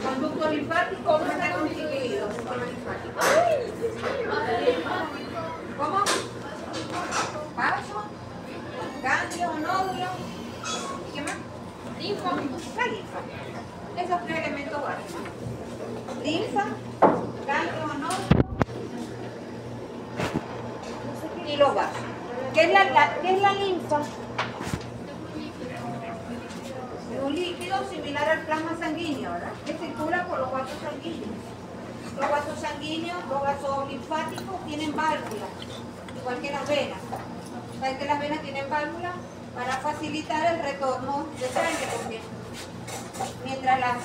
Conducto linfático, ¿cómo está constituido? ¡Ay, Dios mío! ¿Cómo? Vaso, ganglio, nódulo. ¿Y qué más? Linfa. La linfa. Esos tres elementos básicos. Linfa, ganglio, nódulo y los vasos. ¿Qué es la linfa? Un líquido similar al plasma sanguíneo, ¿verdad? Que circula por los vasos sanguíneos. Los vasos sanguíneos, los vasos linfáticos tienen válvulas, igual que las venas. ¿Saben que las venas tienen válvulas? Para facilitar el retorno de sangre, porque mientras la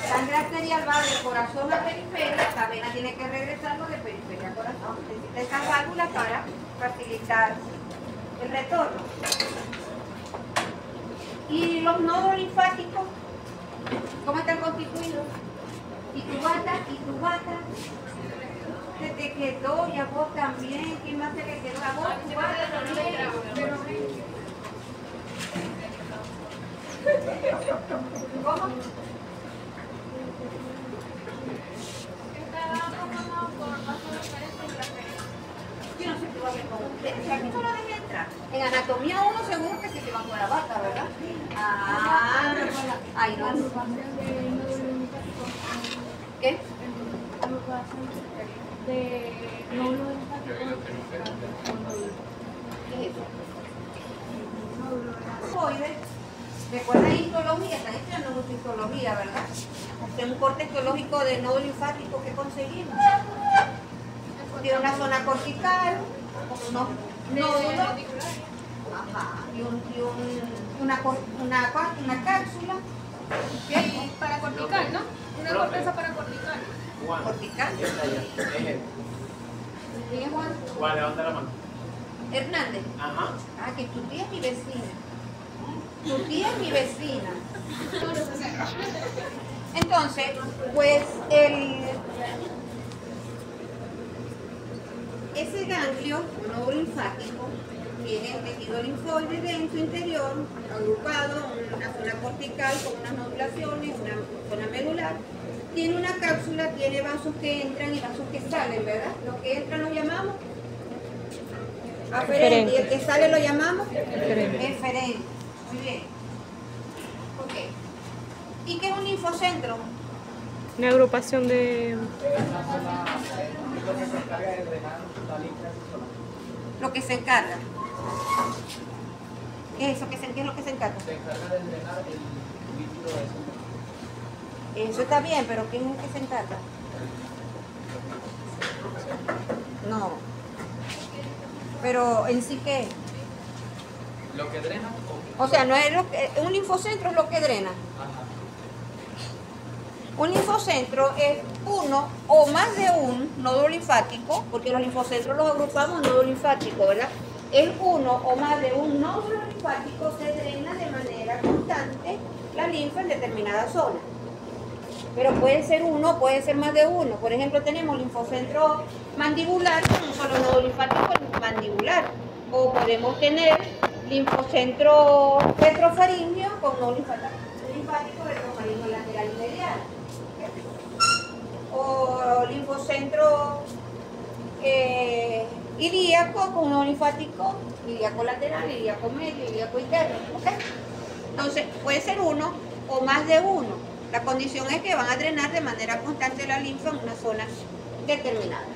sangre arterial va del corazón a periferia, la vena tiene que regresarlo de periferia a corazón. Necesita estas válvulas para facilitar el retorno. Y los nodos linfáticos, ¿cómo están constituidos? Y tu bata, se te quedó, y a vos también. ¿Quién más se le quedó? A vos, tu bata también. ¿Cómo? Yo no sé qué va a ver con ustedes. Si aquí no lo dejé entrar. En anatomía uno seguro que se lleva con la bata, ¿verdad? Ah, ay no. ¿Qué? De nódulo linfático. ¿Qué es eso? Recuerda histología, están estudiando mucha histología, ¿verdad? Hacemos un corte histológico de nódulo linfático que conseguimos. Tiene una zona cortical, unos nódulos, ajá, y una cápsula. ¿Qué? Para cortical, ¿no? Una corteza para cortical. Cortical. ¿Quién es Juan? Juan, levanta la mano. Hernández. Ajá. Ah, que tu tía es mi vecina. Tu tía es mi vecina. Entonces, pues ese ganglio, un nódulo linfático, tiene el tejido linfoide dentro interior, agrupado en una zona cortical con unas nodulaciones, una zona medular. Tiene una cápsula, tiene vasos que entran y vasos que salen, ¿verdad? Lo que entra lo llamamos aferente y el que sale lo llamamos eferente. Muy bien. Ok. ¿Y qué es un linfocentro? Una agrupación de... Lo que se encarga. ¿Qué es eso? ¿Qué es lo que se encarga? Se encarga de drenar el líquido de eso. Eso está bien, pero ¿quién es el que se encarga? No. Pero en sí, ¿qué es? Lo que drena. O sea, no es un linfocentro es lo que drena. Ajá. Un linfocentro es uno o más de un nódulo linfático, porque los linfocentros los agrupamos en nódulo linfático, ¿verdad? Es uno o más de un nódulo linfático que drena de manera constante la linfa en determinada zona. Pero puede ser uno, puede ser más de uno. Por ejemplo, tenemos linfocentro mandibular con un solo nódulo linfático mandibular. O podemos tener linfocentro retrofaríngeo con nódulo linfático retrofaríngeo lateral y medial. O linfocentro ilíaco con nódulo linfático ilíaco lateral, ilíaco medio, ilíaco interno. ¿Okay? Entonces, puede ser uno o más de uno. La condición es que van a drenar de manera constante la linfa en una zona determinada.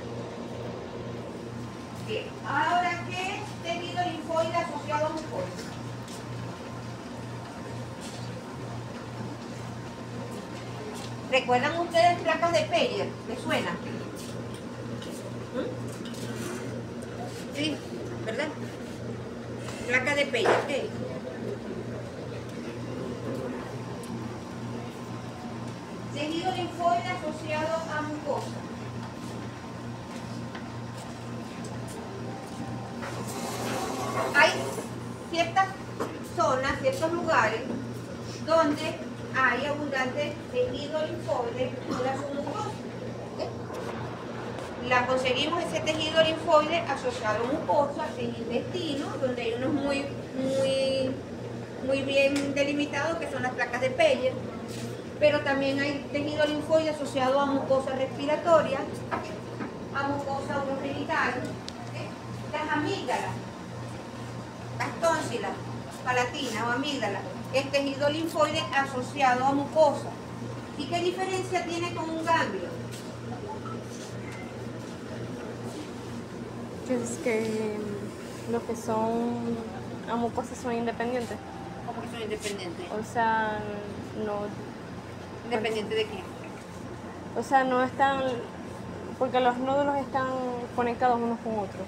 Bien, ahora, ¿qué es tejido linfoide asociado a mucosa? ¿Recuerdan ustedes placas de Peyer? ¿Les suena? Sí, ¿verdad? Placa de Peyer, ¿qué? Tejido linfoide asociado a mucosa. Hay ciertas zonas, ciertos lugares donde hay abundante tejido linfoide en la submucosa. ¿Okay? La conseguimos ese tejido linfoide asociado a mucosa en intestino, donde hay unos muy bien delimitados que son las placas de Peyer. Pero también hay tejido linfoide asociado a mucosa respiratoria, a mucosa urogenital, las amígdalas, las tónsilas, palatina o amígdala, es tejido linfoide asociado a mucosa. ¿Y qué diferencia tiene con un ganglio? Es que los que son a mucosas son independientes. ¿Cómo que son independientes? O sea, no. ¿Independiente de qué? O sea, no están. Porque los nódulos están conectados unos con otros.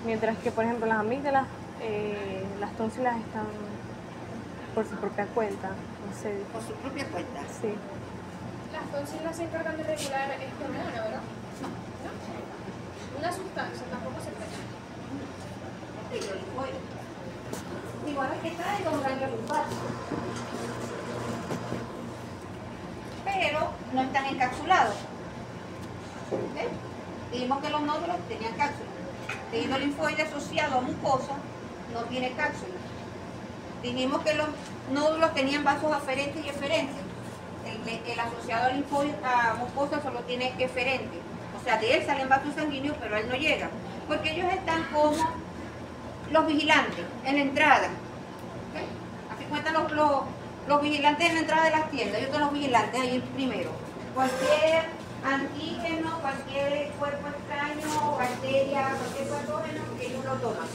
Mientras que, por ejemplo, las amígdalas, las tónsilas están por su propia cuenta. No sé. Por su propia cuenta. Sí. Las tónsilas se encargan de regular esta hormona, ¿verdad? ¿No? Una sustancia, tampoco se puede. Tejido linfoide. Igual que está en los ganglios linfáticos. Pero no están encapsulados. ¿Ves? Dijimos que los nódulos tenían cápsula. Tejido linfoide asociado a mucosa no tiene cápsula. Dijimos que los nódulos tenían vasos aferentes y eferentes. El asociado a linfoide a mucosa solo tiene eferente. O sea, de él salen vasos sanguíneos, pero a él no llega. Porque ellos están como los vigilantes en la entrada. ¿Okay? Así cuentan los vigilantes en la entrada de las tiendas. Ellos son los vigilantes ahí primero. Cualquier antígeno, cualquier cuerpo extraño, bacteria, cualquier patógeno, ellos lo toman.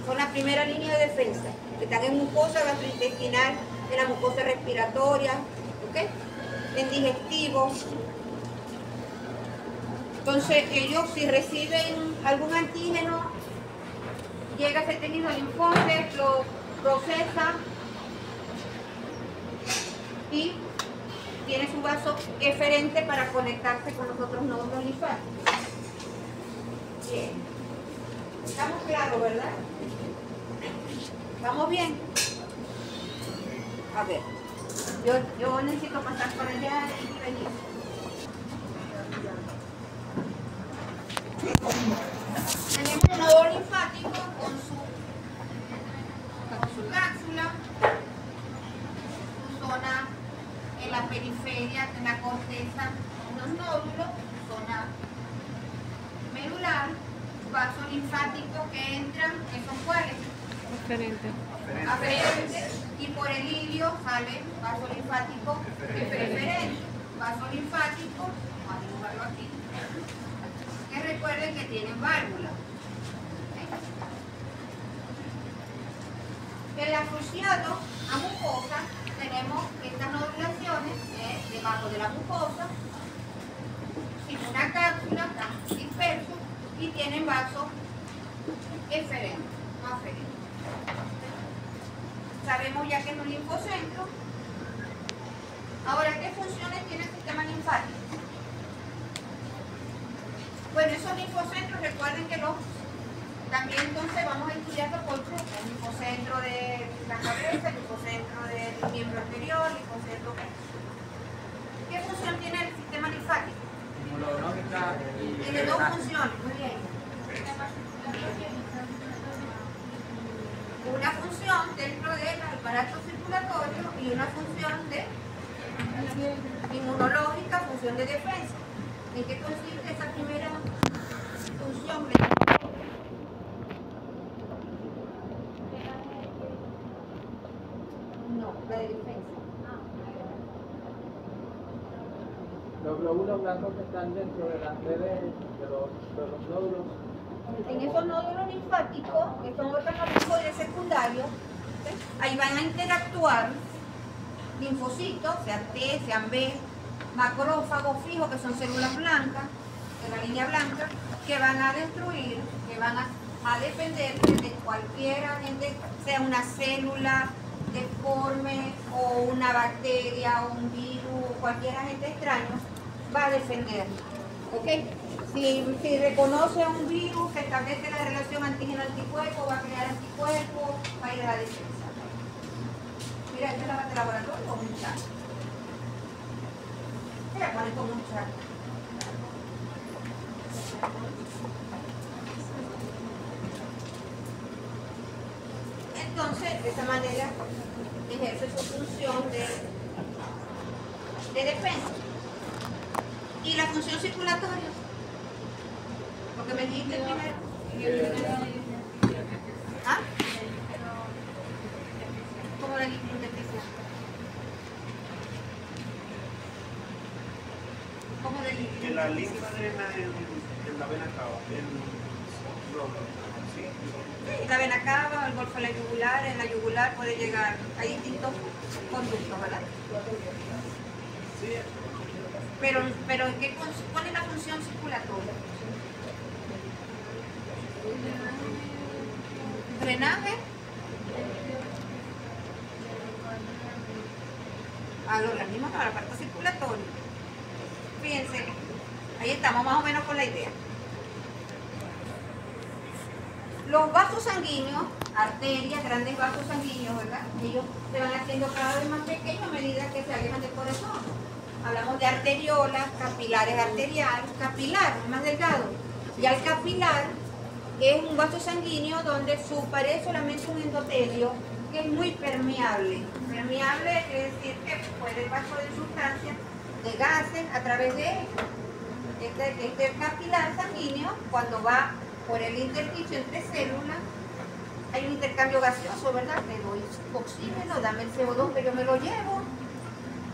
Son la primera línea de defensa. Están en mucosa gastrointestinal, en la mucosa respiratoria, ¿okay? En digestivo. Entonces ellos si reciben algún antígeno, llega ese tejido linfoide, lo procesa y tiene su vaso eferente para conectarse con los otros nódulos linfáticos. Bien. Estamos claros, ¿verdad? ¿Vamos bien? A ver, yo necesito pasar por allá y venir. Tenemos un nódulo linfático con su cápsula, su zona en la periferia, en la corteza, unos nódulos, zona medular, vasos linfáticos que entran, que son cuáles? Diferente. Aferente, y por el ilio sale vaso linfático preferente. Vaso linfático, vamos a dibujarlo aquí, que recuerden que tienen válvula. El asociado a mucosa tenemos estas nodulaciones debajo de la mucosa, sin una cápsula, están dispersos y tienen vasos eferentes, no aferentes. Sabemos ya que es un linfocentro. Ahora, ¿qué funciones tiene el sistema linfático? Bueno, esos linfocentros, recuerden que también entonces vamos a estudiarlo por grupos. El linfocentro de la cabeza, el linfocentro del miembro anterior, el linfocentro. ¿Qué función tiene el sistema linfático? Inmunológica Tiene dos funciones, muy bien. Una función dentro del aparato circulatorio y una función de inmunológica, función de defensa. ¿En qué consiste esa primera función? No, la de defensa. Los glóbulos blancos que están dentro de las redes de los nódulos. En esos nódulos linfáticos, que son órganos linfoides secundarios, ¿sí? Ahí van a interactuar linfocitos, sean T, sean B, macrófagos fijos, que son células blancas, de la línea blanca, que van a destruir, que van a defender de cualquier agente, sea una célula deforme o una bacteria o un virus, cualquier agente extraño, va a defender. ¿Ok? Si reconoce un virus, se establece la relación antígeno-anticuerpo, va a crear anticuerpos, va a ir a la defensa. Mira, esta es la de laboratorio con un chat. Voy a poner como un chat. Entonces, de esa manera, ejerce su función de de defensa. ¿Y la función circulatoria? Lo que me dijiste primero. ¿Ah? ¿Cómo la intersticial? ¿Cómo de Que la linfa drena en la vena cava, Sí, la vena cava, el golfo de la yugular, en la yugular puede llegar, hay distintos conductos, ¿verdad? Pero ¿cuál es la función circulatoria? Drenaje al organismo, no, a la parte circulatoria. Fíjense, ahí estamos más o menos con la idea. Los vasos sanguíneos, arterias, grandes vasos sanguíneos, ¿verdad? Ellos se van haciendo cada vez más pequeños a medida que se alejan del corazón. Hablamos de arteriolas, capilares arteriales, capilar, más delgado. Y al capilar es un vaso sanguíneo donde subparece solamente un endotelio que es muy permeable. Permeable es decir que puede pasar de sustancias, de gases a través de él. Este capilar sanguíneo, cuando va por el intersticio entre células, hay un intercambio gaseoso, ¿verdad? Te doy oxígeno, dame el CO2 que yo me lo llevo,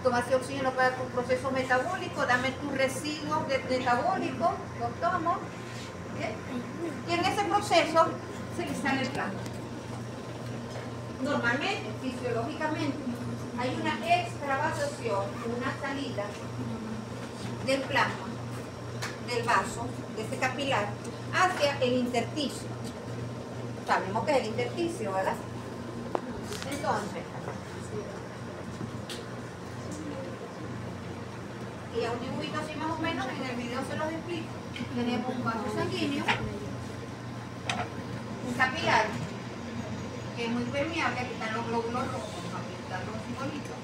toma ese oxígeno para tu proceso metabólico, dame tus residuos metabólicos, los tomo, ¿bien? Y en ese proceso se le sale el plasma. Normalmente, fisiológicamente, hay una extravasación, una salida del plasma, del vaso, de ese capilar, hacia el intersticio. Sabemos que es el intersticio, ¿verdad? Entonces, y a un dibujito así más o menos, en el video se los explico. Tenemos un vaso sanguíneo, un capilar, que es muy permeable, aquí están los glóbulos rojos, aquí están los simbolitos,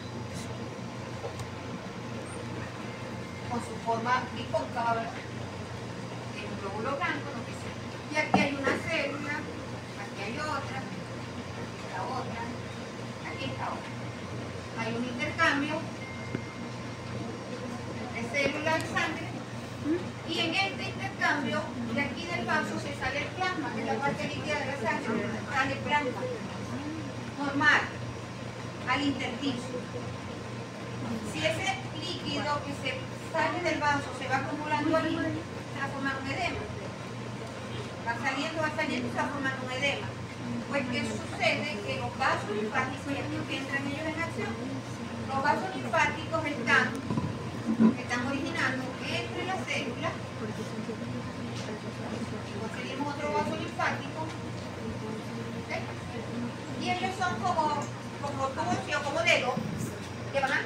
con su forma bicóncava, ¿verdad? Un glóbulo blanco, lo que sea. Y aquí hay una célula, aquí hay otra, aquí está otra. Hay un intercambio entre células y sangre, y en este intercambio, de aquí del vaso se sale el plasma, que es la parte líquida de la sangre, sale plasma normal al intersticio. Si ese líquido que se sale del vaso se va acumulando allí, se va a formar un edema. Va saliendo y se va a formar un edema. Pues, ¿qué sucede? Que los vasos linfáticos, y aquí que entran ellos en acción, los vasos linfáticos están originando entre las células, conseguimos otro vaso linfático, ¿okay? Y ellos son como tubos o como dedos que van a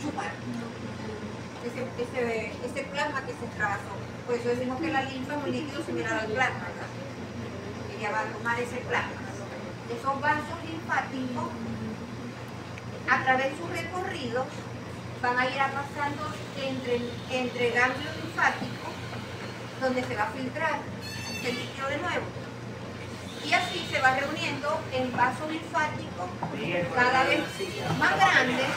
chupar ese plasma que se extravasó. Por eso decimos que la linfa es un líquido similar al plasma, ¿verdad? Ella va a tomar ese plasma. Esos vasos linfáticos, a través de su recorrido, van a ir pasando entre ganglios linfáticos, donde se va a filtrar el líquido de nuevo. Y así se va reuniendo en vasos linfáticos cada vez más grandes,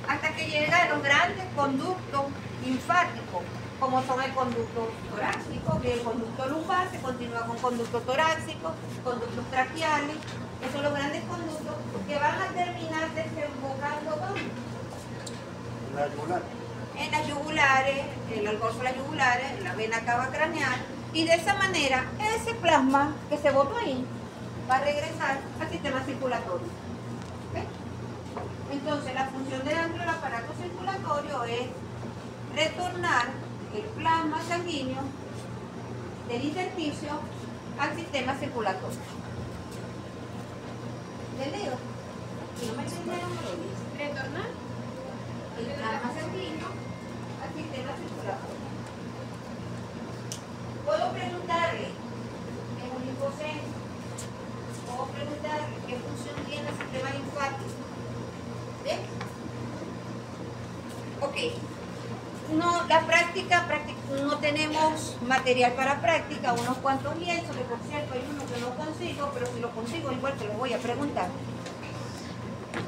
hasta que llega a los grandes conductos linfáticos, como son el conducto torácico, que el conducto lumbar se continúa con conductos torácicos, conductos traqueales, que son los grandes conductos que van a terminar desembocando ¿dónde? En las yugulares, en el golfo de las yugulares, en la vena cava craneal, y de esa manera ese plasma que se botó ahí va a regresar al sistema circulatorio. ¿Okay? Entonces la función del aparato circulatorio es retornar el plasma sanguíneo del intersticio al sistema circulatorio. ¿Entendido? Si no me entendieron, me lo dicen. ¿Retornar? El plasma sanguíneo al sistema circulatorio. Puedo preguntarle, en un linfocentro, puedo preguntarle qué función tiene el sistema linfático. ¿Bien? Ok. No, la práctica, no tenemos material para práctica, unos cuantos lienzos, que por cierto hay uno que no consigo, pero si lo consigo igual te lo voy a preguntar.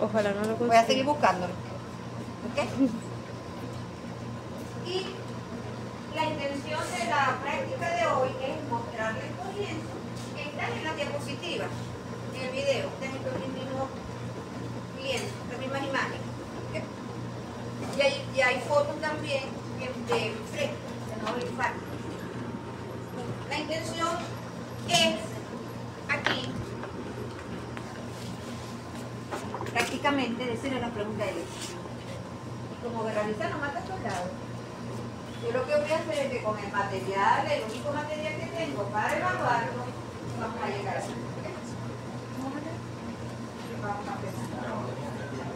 Ojalá no lo consiga. Voy a seguir buscándolo. ¿Ok? Y la intención de la práctica de hoy es mostrarles estos lienzos que están en las diapositivas, en el video. Tienen estos mismos lienzos, las mismas imágenes. Y hay fotos también de fresco, de nódulo linfático. La intención es aquí prácticamente decirle la pregunta de él. Y como verbalizar no mata soldados, yo lo que voy a hacer es que con el material, el único material que tengo para evaluarlo, vamos a llegar a eso. Vamos a pensar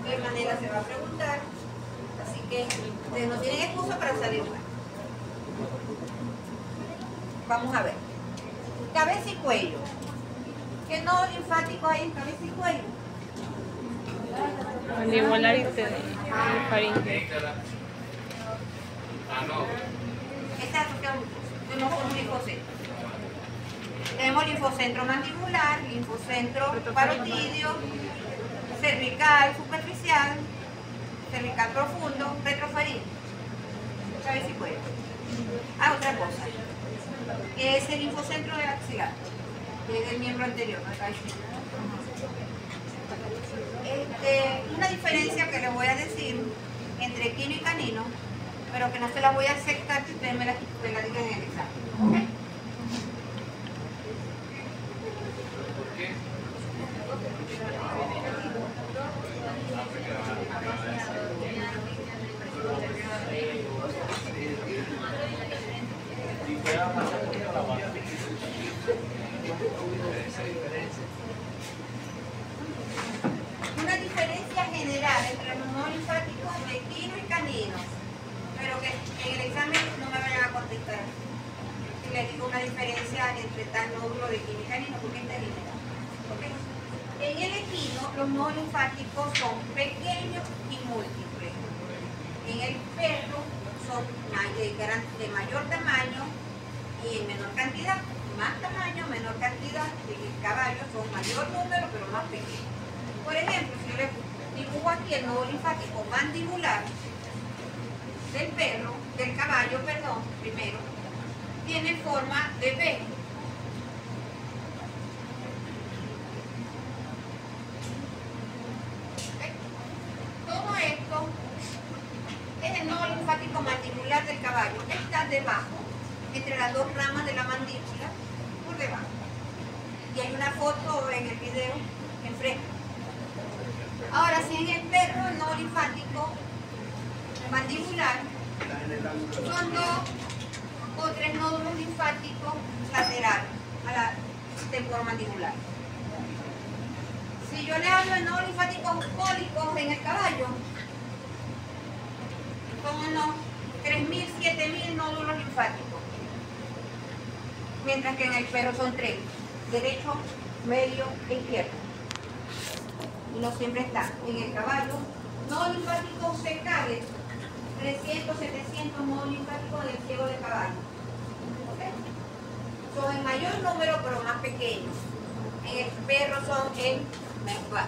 de qué manera se va a preguntar. Así que ustedes no tienen excusa para salir mal. Vamos a ver. Cabeza y cuello. ¿Qué nódulo linfático hay en cabeza y cuello? Mandibular y faringe. Exacto, que no son linfocentros. Tenemos linfocentro mandibular, linfocentro parotidio, cervical superficial, cervical profundo, retrofaringe, cabeza y cuello. Otra cosa, que es el linfocentro del axilar, que es el miembro anterior, ¿no? Una diferencia que les voy a decir entre equino y canino, pero que no se las voy a aceptar que ustedes me la digan en el examen. ¿Okay? Una diferencia general entre los nódulos linfáticos de equino y canino, pero que en el examen no me vayan a contestar si les digo una diferencia entre tal nódulo de equino y canino, porque esta es general. ¿Okay? En el equino, los nódulos linfáticos son pequeños y múltiples. En el perro son de mayor tamaño y en menor cantidad. Más tamaño, menor cantidad. En el caballo son mayor número, pero más pequeño. Por ejemplo, si yo le dibujo aquí el nódulo linfático mandibular del caballo, primero, tiene forma de V. Todo esto es el nódulo linfático mandibular del caballo. Está debajo, entre las dos ramas de la mandíbula, por debajo. Y hay una foto en el video enfrente. Ahora, si en el perro el nódulo linfático mandibular son 2 o 3 nódulos linfáticos laterales a la temporomandibular. Si yo le hablo de nódulos linfáticos cólicos en el caballo, son unos 3.000, 7.000 nódulos linfáticos, mientras que en el perro son 3, derecho, medio e izquierdo. Y no siempre está. En el caballo, nódulos linfáticos cercales, 300, 700 nódulos linfáticos del ciego de caballo. ¿Okay? Son en mayor número, pero más pequeños. En el perro son en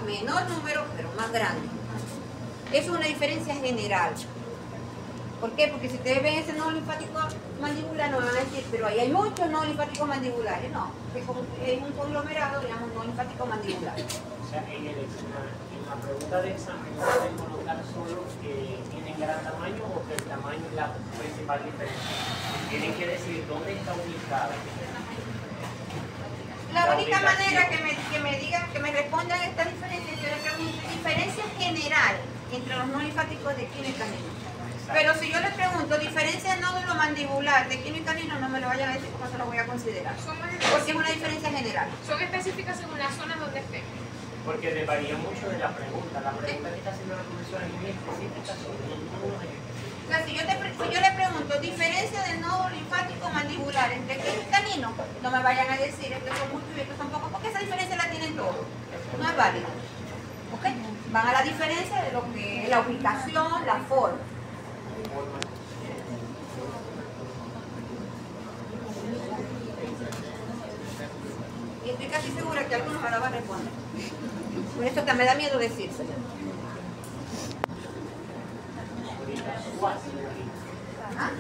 menor número, pero más grandes. Es una diferencia general. ¿Por qué? Porque si ustedes ven ese nódulo linfático mandibular, no van a decir, pero ahí hay muchos nódulos linfáticos mandibulares. No, es un conglomerado, digamos, nódulo linfático mandibular. O sea, en la pregunta de examen, ¿no pueden colocar solo que tienen gran tamaño o que el tamaño es la principal diferencia? Tienen que decir dónde está ubicada. La única manera que me digan, que me respondan esta diferencia, yo les pregunto diferencia general entre los nódulos linfáticos de equino y canino. Pero si yo les pregunto diferencia del nódulo mandibular de equino y canino, no me lo vayan a decir cómo se lo voy a considerar. Porque es una diferencia general. Son específicas según la zona donde estén. Porque varía mucho de la pregunta. La pregunta que está haciendo la profesora es muy específica sobre los nódulos en específico. O sea, si yo le pregunto diferencia del nódulo linfático mandibular entre equino y canino, no me vayan a decir estos son muchos y estos son pocos, porque esa diferencia la tienen todos. No es válida. ¿Ok? Van a la diferencia de lo que es la ubicación, la forma. Y estoy casi segura que algunos me la van a responder. Por esto que me da miedo decírselo. Este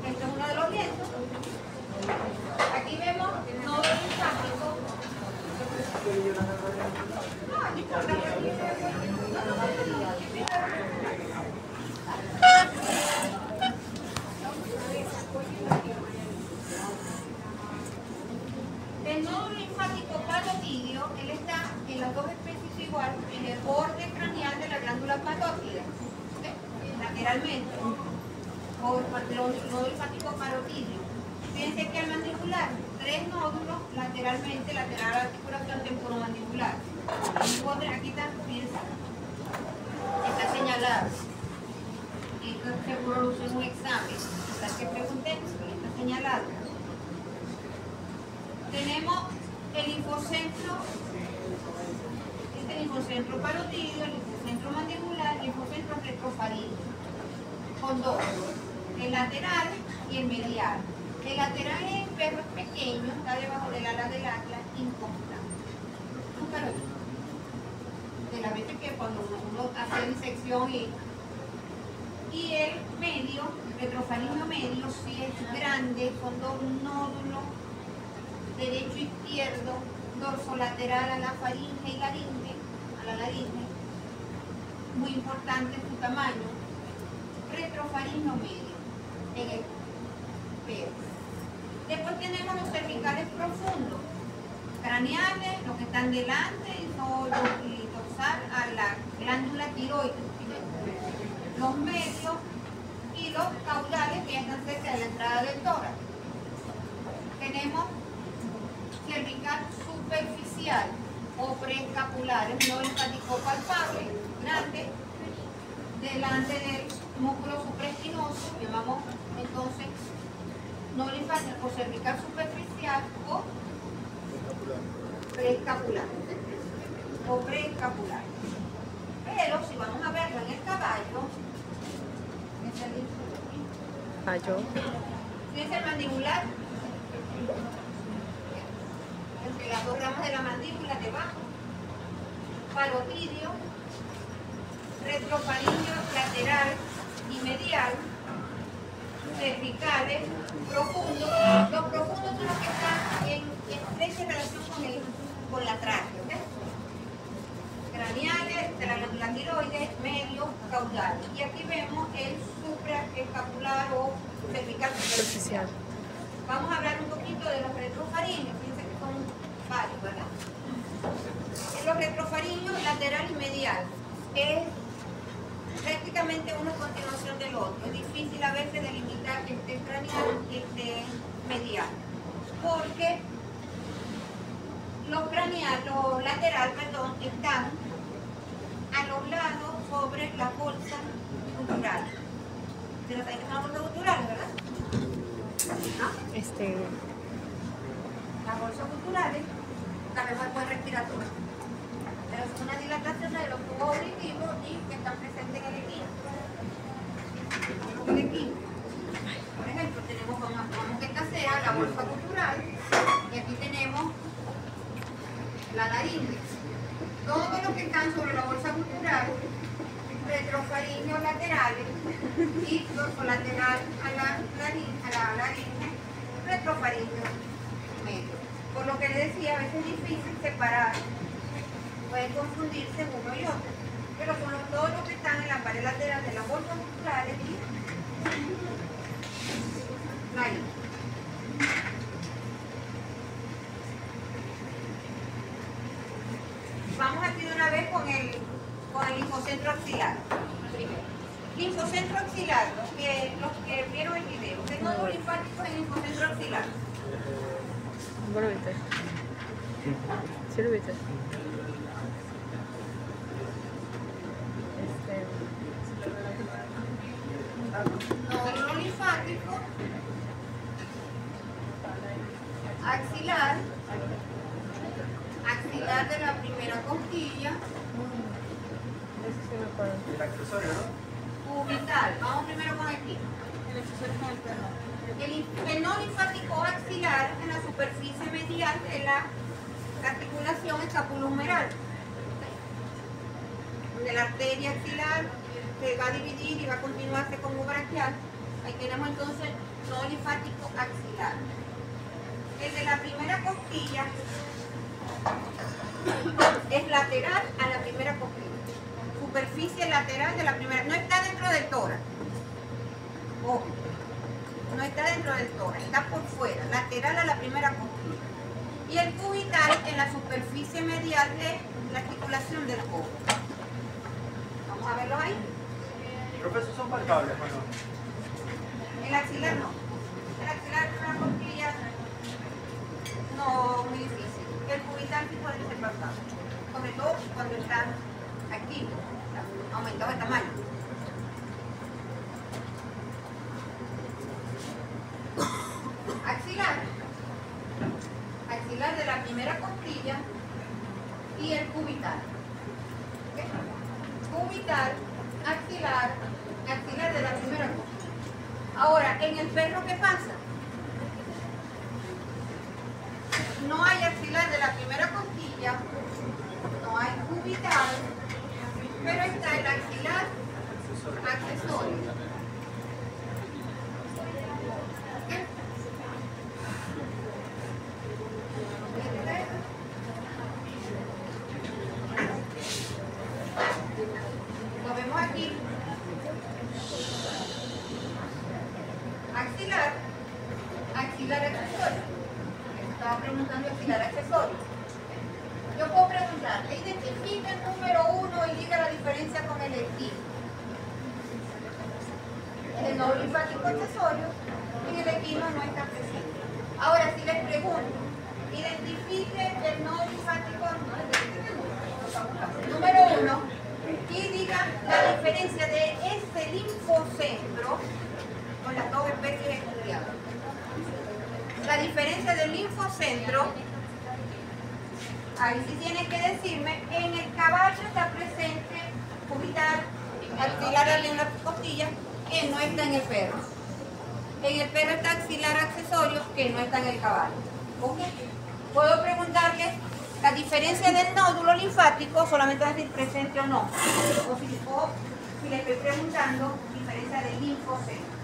es uno de los lienzos. Aquí vemos nódulo linfático. No importa. El nódulo linfático parotidio, él está en las dos especies igual, en el borde craneal de la glándula parótida, ¿ok? Lateralmente, por nódulo linfático parotidio. Fíjense que al mandibular, 3 nódulos lateralmente, lateral a la articulación temporomandibular. Aquí está, fíjense, está señalado. Esto seguro lo usé en un examen, quizás que pregunté, pero está señalado. Tenemos el linfocentro, este linfocentro parotidio, el linfocentro mandibular, el linfocentro retrofaríngeo, con dos, el lateral y el medial. El lateral es perro pequeño, está debajo del ala del atlas, inconstante. Nunca lo visto. De las veces que cuando uno hace disección y el medio, retrofaríngeo medio, sí es grande, con dos nódulos, derecho e izquierdo, dorsolateral a la faringe y laringe, a la laringe, muy importante su tamaño, retrofaríngeo medio, en el pecho. Después tenemos los cervicales profundos, craneales, los que están delante y dorsal a la glándula tiroides, los medios y los caudales que ya están cerca de la entrada del tórax. Tenemos cervical superficial o preescapular, es un nódulo linfático palpable, grande, delante del músculo supraespinoso, llamamos entonces nódulo linfático cervical superficial o preescapular. Pero si vamos a verlo en el caballo, fíjense el mandibular, entre las dos ramas de la mandíbula debajo, parotidio, retrofaríngeo lateral y medial, cervicales, profundos. Los profundos son los que están en estrecha relación con la tráquea, ¿ok? Craneales, de la glándula tiroides, medio, caudal. Y aquí vemos el supraescapular o cervical superficial. Vamos a hablar un poquito de los retrofaríneos, fíjense que son varios, ¿verdad? En los retrofaríneos lateral y medial es prácticamente una continuación del otro. Es difícil a veces delimitar que esté craneal y esté medial, porque los lateral, están a los lados sobre la bolsa gutural. ¿Ustedes saben qué son las bolsas guturales, verdad? ¿No? Las bolsas guturales también pueden respirar todas, pero es una dilatación de los tubos auditivos y que están presentes en el equino. Por ejemplo, tenemos, vamos que esta sea la bolsa gutural y aquí tenemos la laringe. Todos los que están sobre la bolsa gutural, retrofaríneos laterales y dorsolateral a la laringe, retrofaríngeo medio. Por lo que les decía, a veces es difícil separar, pueden confundirse uno y otro, pero son todos los que están en la pared lateral de las bolsas guturales y laringe. Vamos aquí de una vez con el linfocentro axilar. Linfocentro axilar, los que vieron el video. ¿Qué nódulo linfático es el linfocentro axilar? ¿Vos lo viste? ¿Sí lo viste? Nódulo linfático axilar de la primera costilla. Eso sí me acuerdo. El accesorio, ¿no? Cubital. Vamos primero con el pie. El accesorio con el perro. El nodo linfático axilar en la superficie medial de la articulación escapulohumeral, donde la arteria axilar se va a dividir y va a continuarse como braquial. Ahí tenemos entonces nodo linfático axilar. El de la primera costilla es lateral a la primera costilla, superficie lateral de la primera, no está dentro del tórax, ojo, no está dentro del tórax, está por fuera, lateral a la primera costilla. Y el cubital en la superficie medial de la articulación del codo. Vamos a verlo ahí. Profesor, ¿son palpables o no? El axilar no. El axilar es una costilla no muy difícil. El cubital sí puede ser palpable, sobre todo cuando está activo, aumentado de tamaño. Axilar de la primera costilla y el cubital. ¿Okay? Cubital, axilar de la primera costilla. Ahora, en el perro, ¿qué pasa? No hay axilar de la primera costilla, no hay cubital, pero está el axilar accesorio. Lo vemos aquí. Axilar accesorio. Estaba preguntando axilar accesorio. Yo puedo preguntarle, identifica el número 1 y diga la diferencia con el equino. El nodo linfático accesorio y el equino no está presente. Ahora, si les pregunto, identifique el nodo linfático número 1 y diga la diferencia de este linfocentro con las dos especies estudiadas. La diferencia del linfocentro, ahí sí tiene que decirme, en el caballo está presente cubital, axilar en la costilla, que no está en el perro. En el perro está axilar accesorio, que no está en el caballo. ¿Ok? Puedo preguntarle la diferencia del nódulo linfático, solamente decir presente o no. O si le estoy preguntando, diferencia del linfocentro.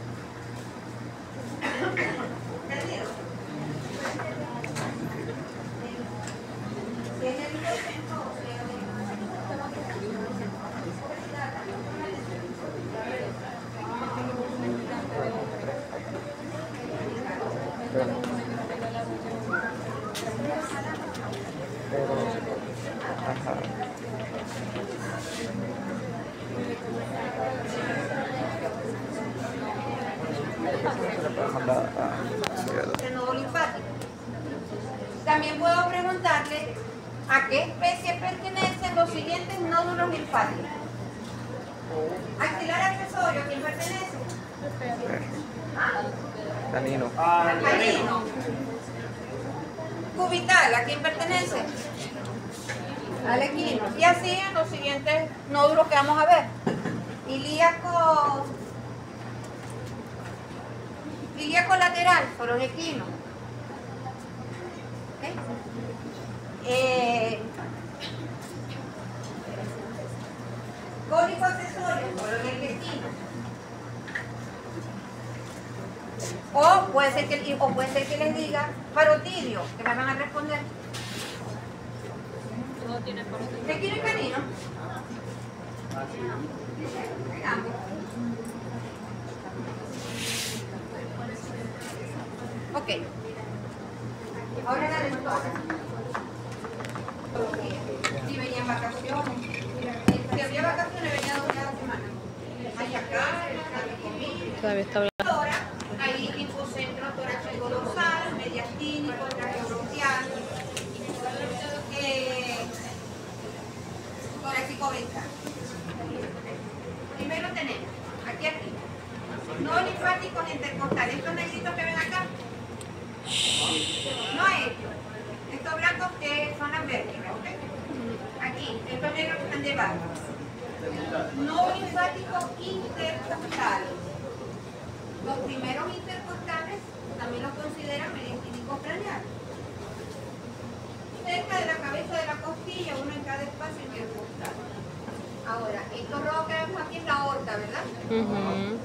¿Entendido? Si es el linfocentro, o sea, el nodo linfático. También puedo preguntarle a qué especie pertenecen los siguientes nódulos linfáticos. Axilar accesorio, ¿a quién pertenece? Canino. Canino. Cubital, ¿a quién pertenece? Al equino. Y así en los siguientes nódulos que vamos a ver. Ilíaco lateral, fueron equinos. ¿Okay? Cónico accesorio, fueron el equino. O puede ser que les diga parotidio, que me van a responder. Todo tiene parotidio. ¿Equino y canino? Ok. Ahora la doctora. Si venía en vacaciones. Si había vacaciones, venía 2 días a la semana. Hay acá, Todavía está hablando. ahora hay linfocentro torácico dorsal, mediastínico, traqueobronquial, torácico ventral. Primero tenemos, aquí. No linfáticos intercostales. Estos negritos que ven acá, no ellos. Estos blancos que son las vértebras, ¿ok? Aquí, estos negros que están debajo. No linfáticos intercostales. Los primeros intercostales también los consideran mediastínicos craneales. Cerca de la cabeza de la costilla, uno en cada espacio intercostal. Ahora, esto rojo que vemos aquí es la aorta, ¿verdad?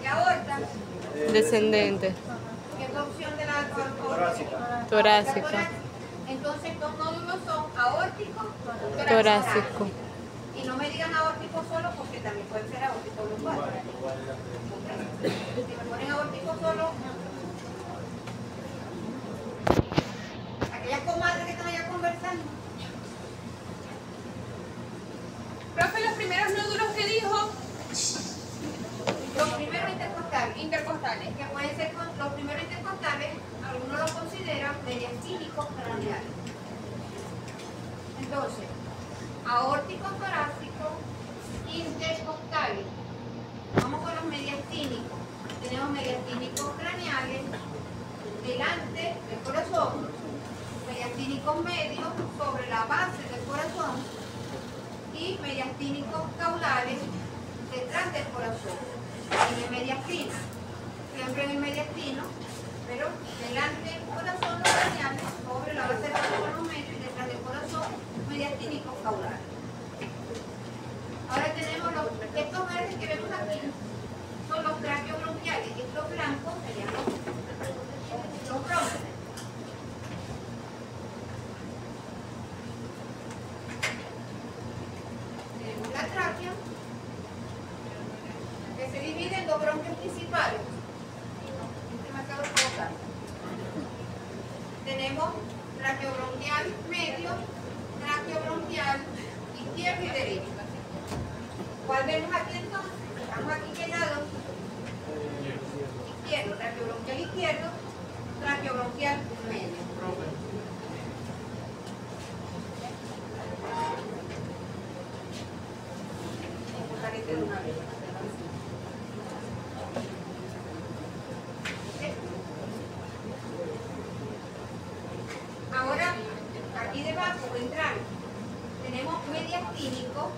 La aorta, Descendente. que es la opción de la aorta Torácico. Entonces, estos nódulos son aórticos, Torácico. Y no me digan aórtico solo porque también pueden ser aórtico lumbar. Si me ponen aórtico solo, aquellas comadres que están allá conversando. Profe, los primeros nódulos que dijo, Los primeros intercostales, intercostales. que pueden ser los primeros intercostales, algunos los consideran mediastínicos craneales. Entonces, aórtico torácico, intercostales. Vamos con los mediastínicos. Tenemos mediastínicos craneales delante del corazón, mediastínicos medios sobre la base del corazón y mediastínicos caudales detrás del corazón. En el mediastino, siempre en el mediastino, pero delante del corazón los craneales, sobre la base del corazón medio y detrás del corazón, mediastínicos caudales. Ahora tenemos estos verdes que vemos aquí, son los traqueobronquiales, y estos blancos serían los bronquios. Tenemos la tráquea, que se divide en dos bronquios principales. Este marcador focal. Tenemos traqueobronquial medio, traqueobronquial izquierdo y derecho. ¿Cuál vemos aquí entonces? Estamos aquí que lado. Izquierdo, traqueobronquial izquierdo, traqueobronquial medio. De una vez. Ahora, aquí debajo, ventral, tenemos mediastínico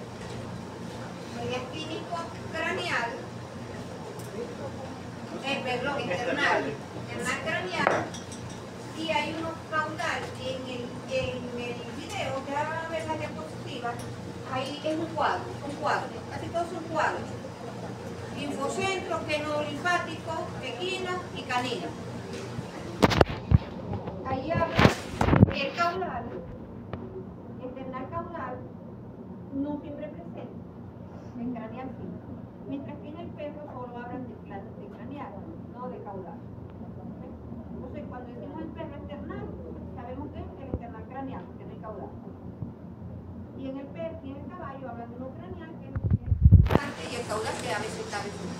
craneal, perdón, internal craneal, y hay unos caudal en el video, que ahora van a ver la diapositiva, ahí es un cuadro, casi todos son cuadros. Linfocentro, que no linfático, equino y canino. Ahí habla el caudal, el terminal caudal, no siempre presente, el craneal sí. Mientras que en el perro solo hablan de craneal, no de caudal. Entonces, cuando decimos el perro external, sabemos que es el external craneal, que no es caudal. Y en el perro y en el caballo hablan de uno craneal, que es y el caudal que a veces está vencido.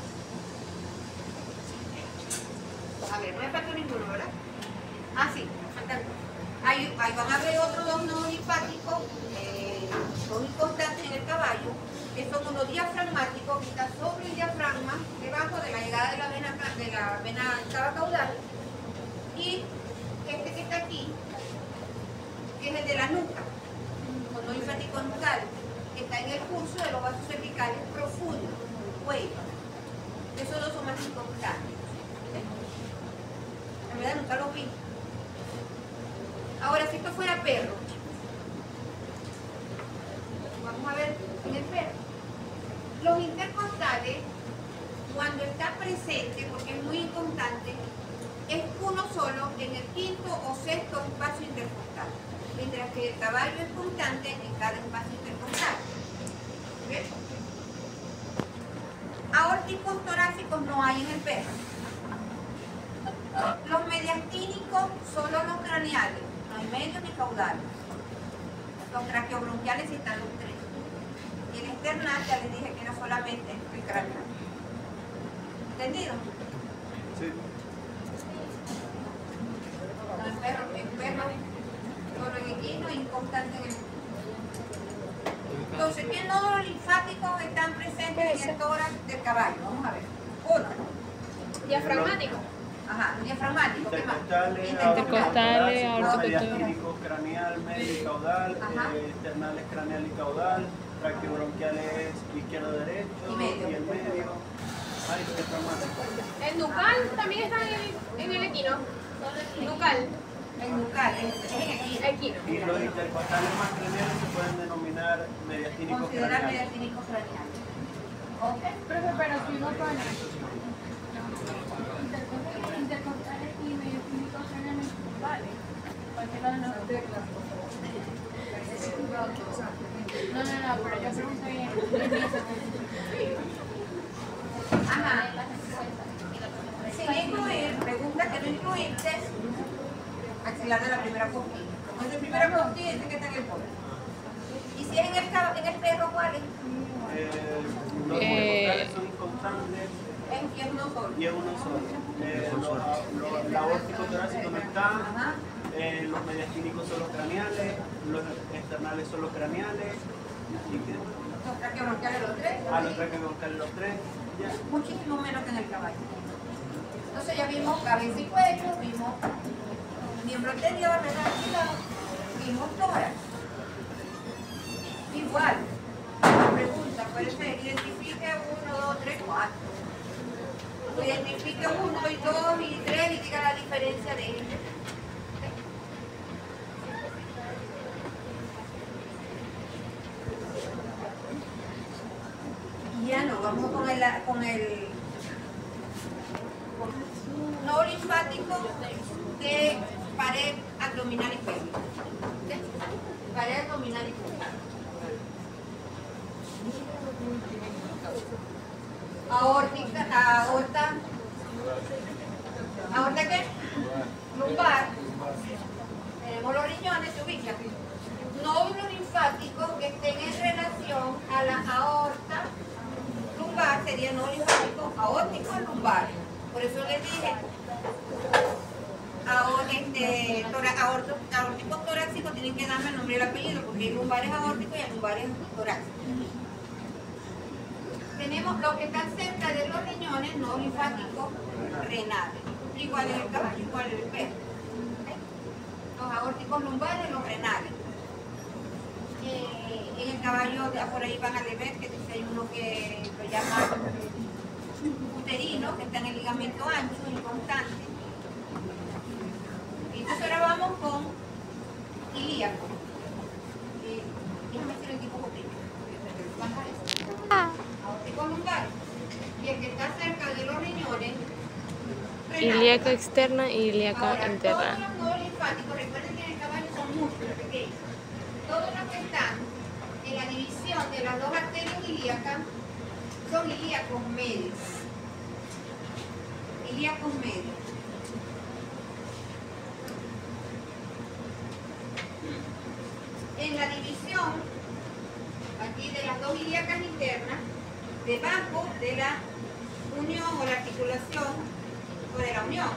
A ver, no me faltó ninguno, ¿verdad? Ah, sí, faltan. Ahí van a ver otros dos nodos linfáticos, son constantes en el caballo, que son unos diafragmáticos que están sobre el diafragma, debajo de la llegada de la vena cava caudal, y este que está aquí, que es el de la nuca, con nodo linfático nucal, que está en el curso de los vasos cervicales profundos, cuello. Esos dos son más importantes. En verdad nunca los vi. Ahora, si esto fuera perro, vamos a ver en el perro. Los intercostales, cuando está presente, porque es muy inconstante, es uno solo en el quinto o sexto espacio intercostal, mientras que el caballo es constante en cada espacio intercostal. ¿Ves? Aórticos torácicos no hay en el perro. Los mediastínicos, solo los craneales, no hay medios ni caudales. Los traqueobronquiales sí están los tres. Y el external, ya les dije que era solamente el craneal. ¿Entendido? Sí. No, el perro solo en equino, inconstante en el. Entonces, ¿qué nódulos linfáticos están presentes en el tórax del caballo? Vamos a ver. Uno. Diafragmático. Ajá, diafragmático. ¿Qué más? Intercostales, aórtico mediastínico craneal, medio y caudal, Ajá. externales craneal y caudal, traqueobronquiales izquierdo-derecho Y medio. el medio. Diafragmático. El nucal también está en el equino. Nucal. El nucal, es en equino. Equino. Y los intercostales más craneales se pueden denominar mediastínicos Considerar craneales. mediastínicos craneales. ¿Ok? Profe, pero si uno pone intercostales y mediastínicos craneales, vale. Cualquiera de los dos. No, pero yo pregunto bien. Ajá. Sin incluir, pregunta que no incluiste, axilar de la primera costilla. Como es de primera costilla, dice que está en el poder. Y si es en el perro, ¿cuál es? Los intercostales son inconstantes Es uno solo. y es uno solo. El aórtico torácico no está. Ajá. Los mediastínicos son los craneales, los externales son los craneales. ¿Y qué? Los traqueobronquiales los tres. Los traqueobronquiales los tres. Ya. Muchísimo menos que en el caballo. Entonces ya vimos cabeza y cuello, vimos miembro anterior, axilado, vimos tórax. Igual, la pregunta puede ser, identifique 1, 2, 3, 4. Identifique 1 y 2 y 3 y diga la diferencia de ellos. Ya no, vamos con el nodo linfático de pared abdominal y pélvica. ¿Ok? Pared abdominal y pélvica. ¿Aorta qué? Lumbar. Tenemos los riñones, se ubican. Nódulos linfáticos que estén en relación a la aorta lumbar sería nódulo linfático aórtico lumbar. Por eso les dije, aórtico torácico tienen que darme el nombre y el apellido, porque hay lumbares aórticos y hay lumbares torácicos. Tenemos lo que está cerca de los riñones, nódulos linfáticos renales. Igual en el caballo, igual en el perro. Los aórticos lumbares, los renales. En el caballo, por ahí van a ver que dice, hay uno que lo llama uterino, que está en el ligamento ancho, inconstante. Entonces ahora vamos con ilíaco. Déjame hacer el tipo botella. Aórtico lumbar. Y el que está cerca de los riñones, renal. Ilíaca externa y ilíaca Ahora, interna. todos los nodos linfáticos, recuerden que en el caballo son músculos pequeños. Todos los que están en la división de las dos arterias ilíacas son ilíacos medios. Ilíacos medios. En la división aquí de las dos ilíacas internas, debajo de la unión o la articulación o de la unión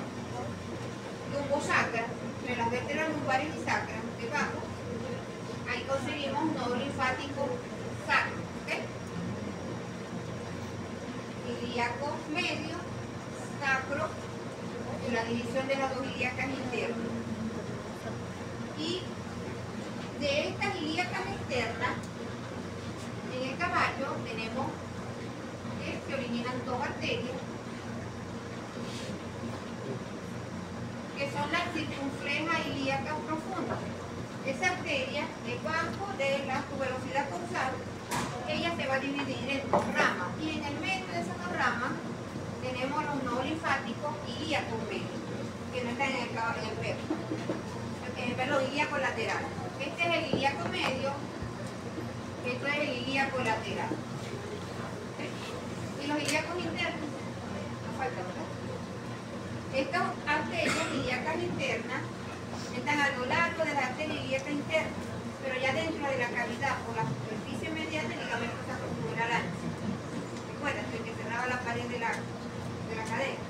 lumbosacra, entre las vértebras lumbares y sacras, debajo, ahí conseguimos nodo linfático sacro, ¿ok? Ilíaco medio, sacro, en la división de las dos ilíacas internas. Y de estas ilíacas externas, en el caballo tenemos que se originan dos arterias, que son las circunflejas ilíacas profundas. Esa arteria, debajo de la tuberosidad causal, ella se va a dividir en dos ramas. Y en el medio de esas dos ramas tenemos los nodos linfáticos ilíacos medios, que no están en el perro. Perdón, ilíaco lateral. Este es el ilíaco medio, esto es el ilíaco lateral. ¿Sí? Y los ilíacos internos, no falta, ¿verdad? Estas arterias ilíacas internas están a lo largo de la arteria ilíaca interna, pero ya dentro de la cavidad o la superficie medial del ligamento sacrotuberal ancho. ¿Recuerdan? El que cerraba la pared de la cadera.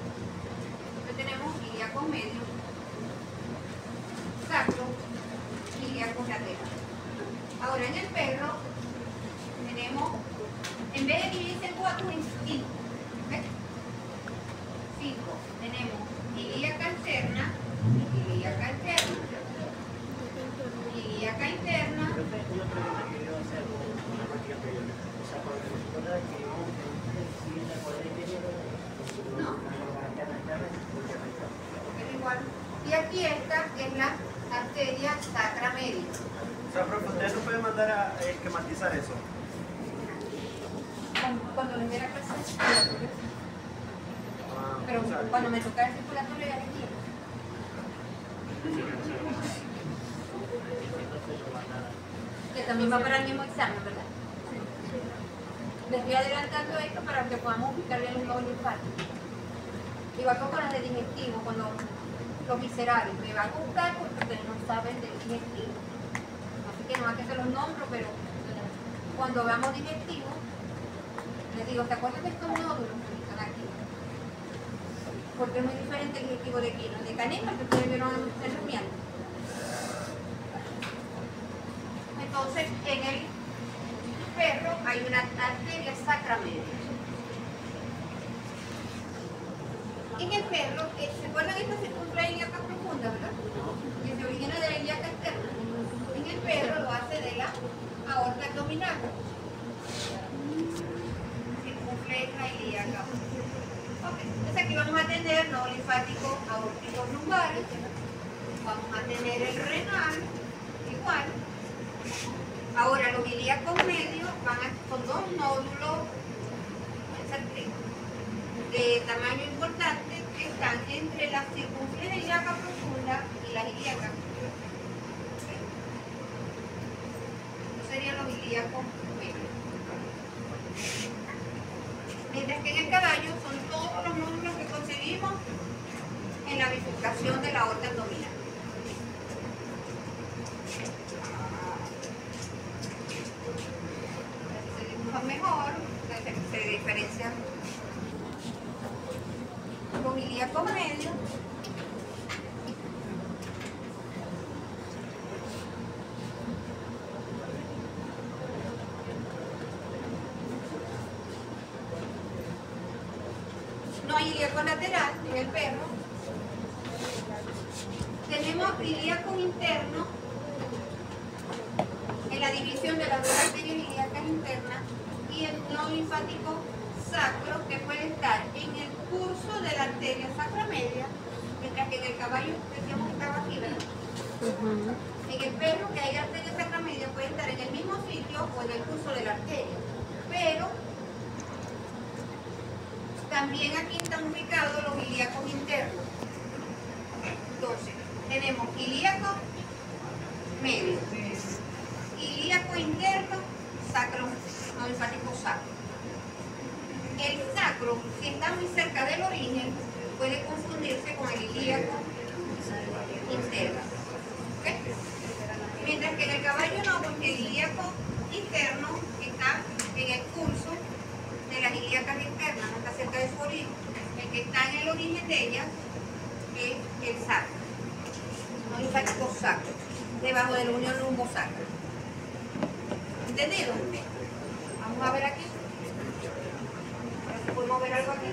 Entonces tenemos ilíacos medios, sacro, ilíacos laterales. Ahora en el perro tenemos, en vez de dividirse en 4, en 5. ¿Ves? 5. Tenemos ilíaca externa, ilíaca interna, ilíaca interna. Una pregunta que quiero hacer con una máquina periódica. O sea, cuando nosotros adquirimos la cuadra interior, No. Es igual. Y Y aquí esta es la arteria sacra media. O sea, profe, ¿ustedes no pueden mandar a esquematizar eso? Cuando les dé la clase, Ah, pero o sea, cuando me toca el circulatorio ya les digo. Que también va para el mismo examen, ¿verdad? Les estoy adelantando esto para que podamos ubicar bien el nódulo linfático. Igual como las de digestivo, cuando los viscerales me van a buscar porque ustedes no saben del digestivo. Así que no hay que se los nombro, pero cuando veamos digestivo, les digo, ¿te acuerdas de estos nódulos que están aquí? Porque es muy diferente el digestivo de Quino. El de Canema, que ustedes vieron en rumiante. Entonces, en el perro hay una arteria sacra media. En el perro, ¿se acuerdan de esta circunfleja ilíaca profunda, verdad? Que se origina de la ilíaca externa. En el perro lo hace de la aorta abdominal. Circunfleja ilíaca. Ok, entonces aquí vamos a tener nódulo linfático aórtico lumbares. Vamos a tener el renal, igual. Ahora los ilíacos medios son dos nódulos de tamaño importante que están entre la circunfleja ilíaca profunda y las ilíacas. Estos serían los ilíacos medios. Mientras que en el caballo son todos los nódulos que conseguimos en la bifurcación de la aorta abdominal. Mejor, se diferencian los ilíacos medios no hay ilíaco lateral en el perro. Tenemos ilíaco interno en la división de las dos arterias ilíacas internas y el nodo linfático sacro que puede estar en el curso de la arteria sacra media, mientras que en el caballo decíamos que estaba aquí, ¿verdad? En el perro que hay arteria sacra media puede estar en el mismo sitio o en el curso de la arteria, pero también aquí están ubicados los ilíacos internos. Entonces, tenemos ilíaco medio, ilíaco interno, sacro, no linfático sacro. El sacro, si está muy cerca del origen, puede confundirse con el ilíaco interno. ¿Okay? Mientras que en el caballo no, porque el ilíaco interno está en el curso de las ilíacas internas, no está cerca de su origen. El que está en el origen de ellas es el sacro, no linfático sacro, debajo de la unión lumbosacra. ¿Entendido? Vamos a ver aquí. A ver si podemos ver algo aquí.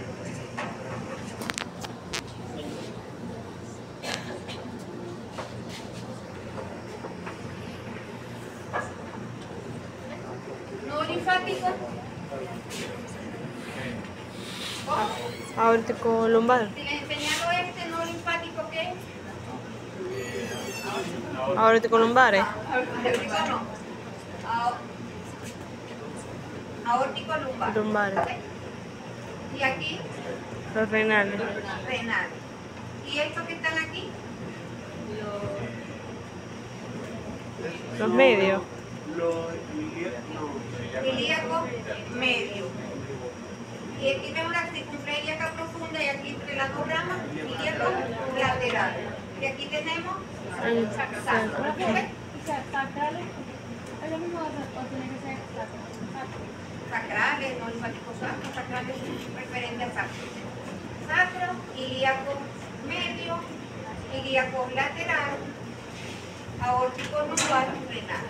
Nodo linfático. Aórtico lumbar. Si les enseñaron este nodo linfático, ¿qué es? Aórtico lumbares. Aórtico no. Aórtico lumbar. Lumbares. Y aquí, Los renales. renal. ¿Y estos que están aquí? Los medios. Ilíaco medio. Y aquí tenemos la circunfleja ilíaca profunda y aquí entre las dos ramas, ilíaco lateral. Y aquí tenemos sacro. ¿Ok? ¿Sacrales? ¿Es lo mismo o tiene que ser sacro? Sacrales, no linfático sacro, sacrales referente a sacro. Sacro, ilíaco medio, ilíaco lateral, aórtico lumbar, renal.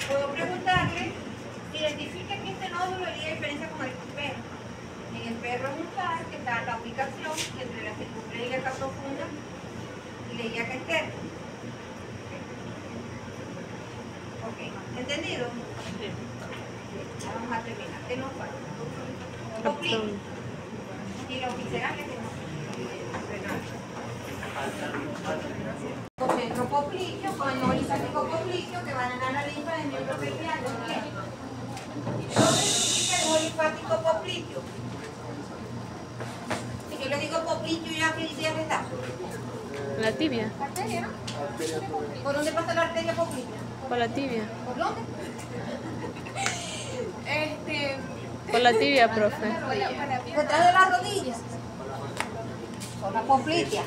Puedo preguntarle si identifica que este nódulo haría diferencia con el perro. En el perro lumbar, que está la ubicación entre la circunfleja ilíaca profunda y la ilíaca externa. Ok, ¿entendido? Ya vamos a terminar. ¿Qué nos falta? Oblicuo. Y los viscerales que no. Renal. poplicio ya qué idea les da? La tibia. Arteria, ¿no? ¿Por dónde pasa la arteria poplicia? Por la tibia. ¿Por dónde? Por la tibia, profe. Detrás de las rodillas. Son las popliteas.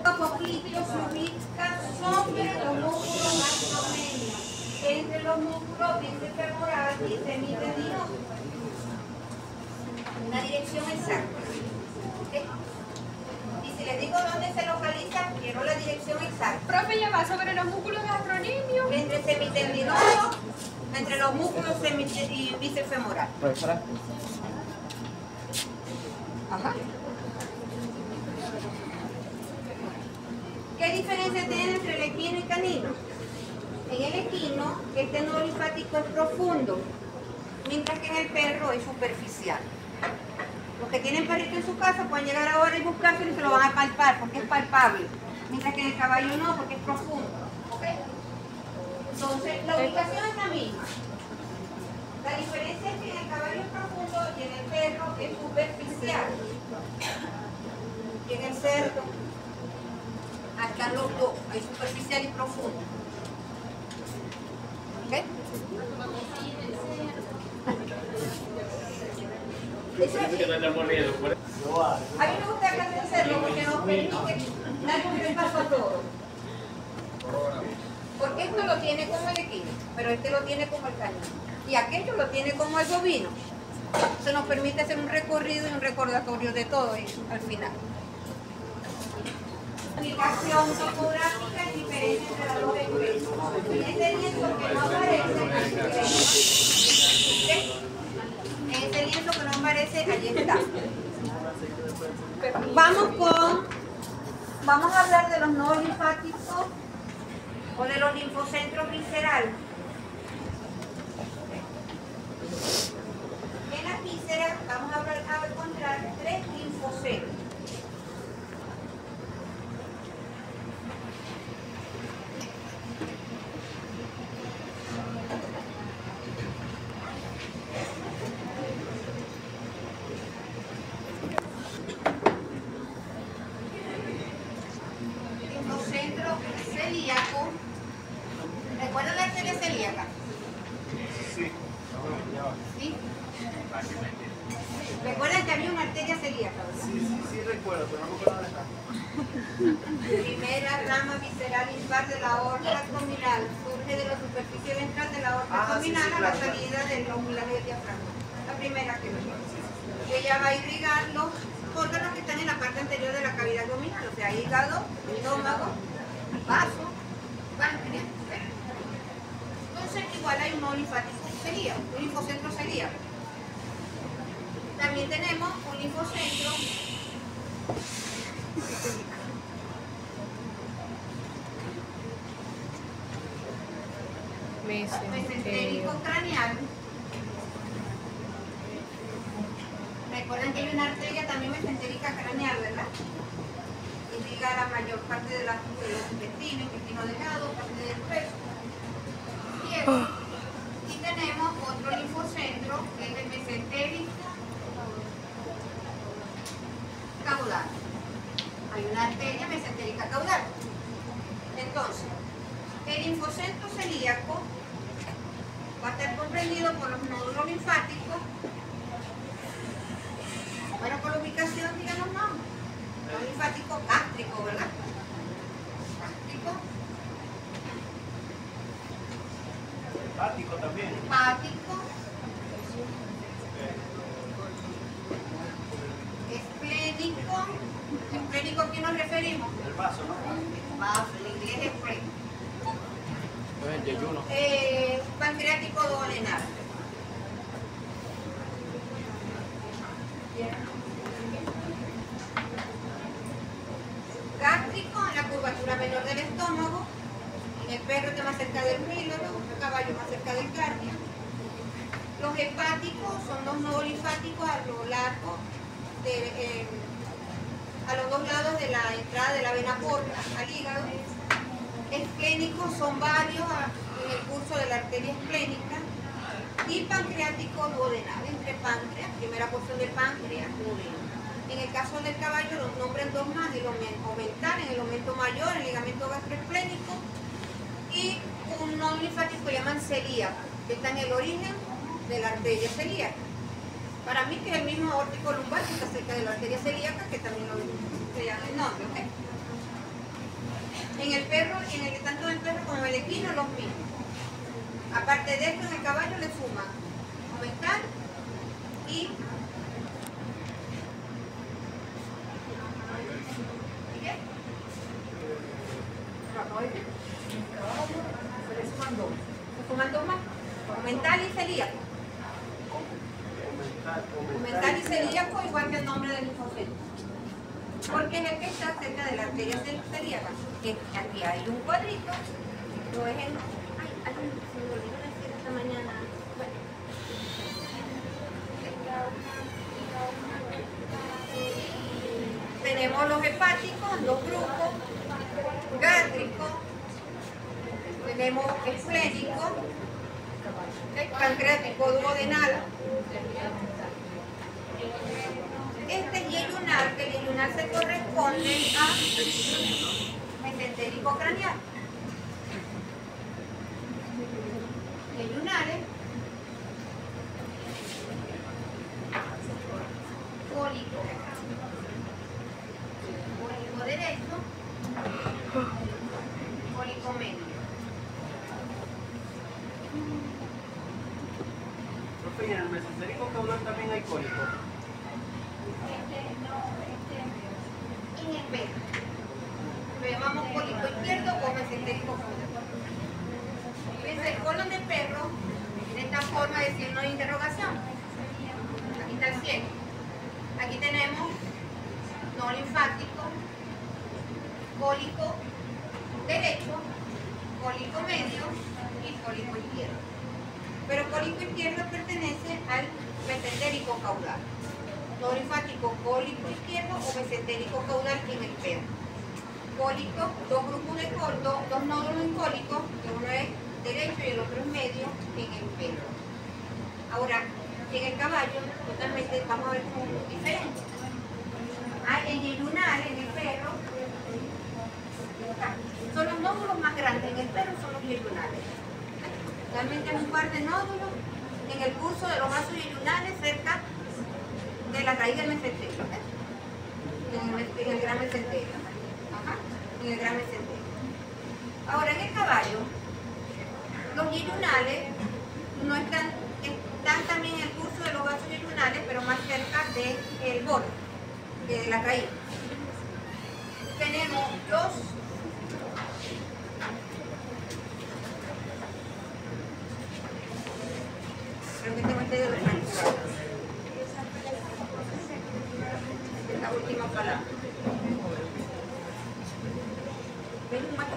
Los popliteos se ubican sobre los músculos gastromenios, entre los músculos bíceps y semitendinosos. Una dirección exacta. Y si les digo dónde se localiza, quiero la dirección exacta. Profe, ya va sobre los músculos gastrocnemios. Entre semitendinosos, entre los músculos y bíceps femoral. Profesora. Ajá. ¿Qué diferencia tiene entre el equino y canino? En el equino, este nodo linfático es profundo, mientras que en el perro es superficial. Los que tienen perrito en su casa pueden llegar ahora y buscárselo y se lo van a palpar, porque es palpable. Mientras que en el caballo no, porque es profundo. ¿Ok? Entonces, la ubicación es la misma. La diferencia es que en el caballo es profundo y en el perro es superficial. Y en el cerdo, acá los dos, hay superficial y profundo. ¿Ok? Eso es, a mí me gusta acá el cerdo porque nos permite dar un repaso a todo. Porque esto lo tiene como el equino, pero este lo tiene como el canino. Y aquello lo tiene como el bovino. Eso nos permite hacer un recorrido y un recordatorio de todo eso al final. Aplicación topográfica y diferencia entre las dos especies. Y ese lienzo que no aparece, en ese lienzo que no aparece, allí está. Vamos a hablar de los nodos linfáticos o de los linfocentros viscerales. En las vísceras vamos a encontrar 3 linfocentros. Linfocentro celíaco. ¿Recuerdan la arteria celíaca? Sí. ¿Sí? ¿Recuerdan que había una arteria celíaca? Sí, recuerdo, pero no me acuerdo dónde está. Primera rama visceral impar de la aorta abdominal. Surge de la superficie ventral de la aorta abdominal a la salida del lóbulo del diafragma. La primera que vemos. Ella va a irrigar los órganos que están en la parte anterior de la cavidad abdominal, o sea, hígado, estómago, vaso, páncreas. Entonces, igual hay un nodo linfático celíaco, un linfocentro celíaco. También tenemos un linfocentro mesentérico craneal. Recuerden que hay una arteria también mesentérica craneal, ¿verdad? Irriga la mayor parte de los intestino delgado, parte del peso. Y tenemos otro linfocentro que es el mesentérico caudal. Hay una arteria mesentérica caudal. Entonces, el linfocentro celíaco va a estar comprendido por los nódulos linfáticos. Bueno, por la ubicación, digan los nombres. Nódulo linfático gástrico, ¿verdad? Gástrico. Hepático también. Hepático. Esplénico. ¿Esplénico a qué nos referimos? El vaso, ¿no? Vaso, en inglés es esplénico. Yeyuno. Pancreático duodenal. Gástrico en la curvatura menor del estómago. En el perro está más cerca del píloro, en el caballo más cerca del cardio. Los hepáticos son dos nodos linfáticos a lo largo a los dos lados de la entrada de la vena porta al hígado. Esplénicos son varios en el curso de la arteria esplénica. y pancreático duodenal, entre páncreas, primera porción del páncreas, duodeno. En el caso del caballo los nombran dos más, el omental, en el aumento mayor, el ligamento gastroesplénico, y un nodo linfático que llaman celíaco, que está en el origen de la arteria celíaca. Para mí que es el mismo aórtico lumbar que está cerca de la arteria celíaca, que también lo llama el nombre, ¿ok? En el perro, tanto en el perro como en el equino, los mismos. Aparte de esto, en el caballo le suman omental y ¿qué? Se suman dos más. Omental y celíaco. Omental y celíaco, igual que el nombre del linfocentro. Porque es el que está cerca de la arteria celíaca. Que aquí hay un cuadrito, lo es en... Ay, se me olvidó decir esta mañana. Bueno. Tenemos los hepáticos, dos grupos, gástrico, tenemos esplénico, pancreático duodenal. Este es yeyunal, que el yeyunal se corresponde a mesentérico craneal. Yeyunales, cólico, cólico derecho, cólico medio. Profe, ¿y en el mesentérico caudal también hay cólico? En el medio. Lo llamamos cólico izquierdo o mesentérico caudal. El colon de perro tiene esta forma de signo de interrogación. Aquí está el ciego. Aquí tenemos nodo linfático, cólico derecho, cólico medio y cólico izquierdo. Pero cólico izquierdo pertenece al mesentérico caudal. Nodo linfático, cólico izquierdo o mesentérico caudal en el perro. Cólico, dos grupos de dos nódulos en cólico, que uno es derecho y el otro es medio en el perro. Ahora, en el caballo, totalmente vamos a ver como diferente. En yeyunal, en el perro, son los nódulos más grandes, en el perro son los yeyunales. Realmente hay un par de nódulos en el curso de los vasos yeyunales cerca de la raíz del mesenterio, en el gran mesenterio. En el gran mesenterio. Ahora, en el caballo, los yeyunales no están también en el curso de los vasos yeyunales, pero más cerca del borde, de la raíz. Tenemos los creo que tengo este dedo manipulado. Es la última palabra. ¿Ven un macho?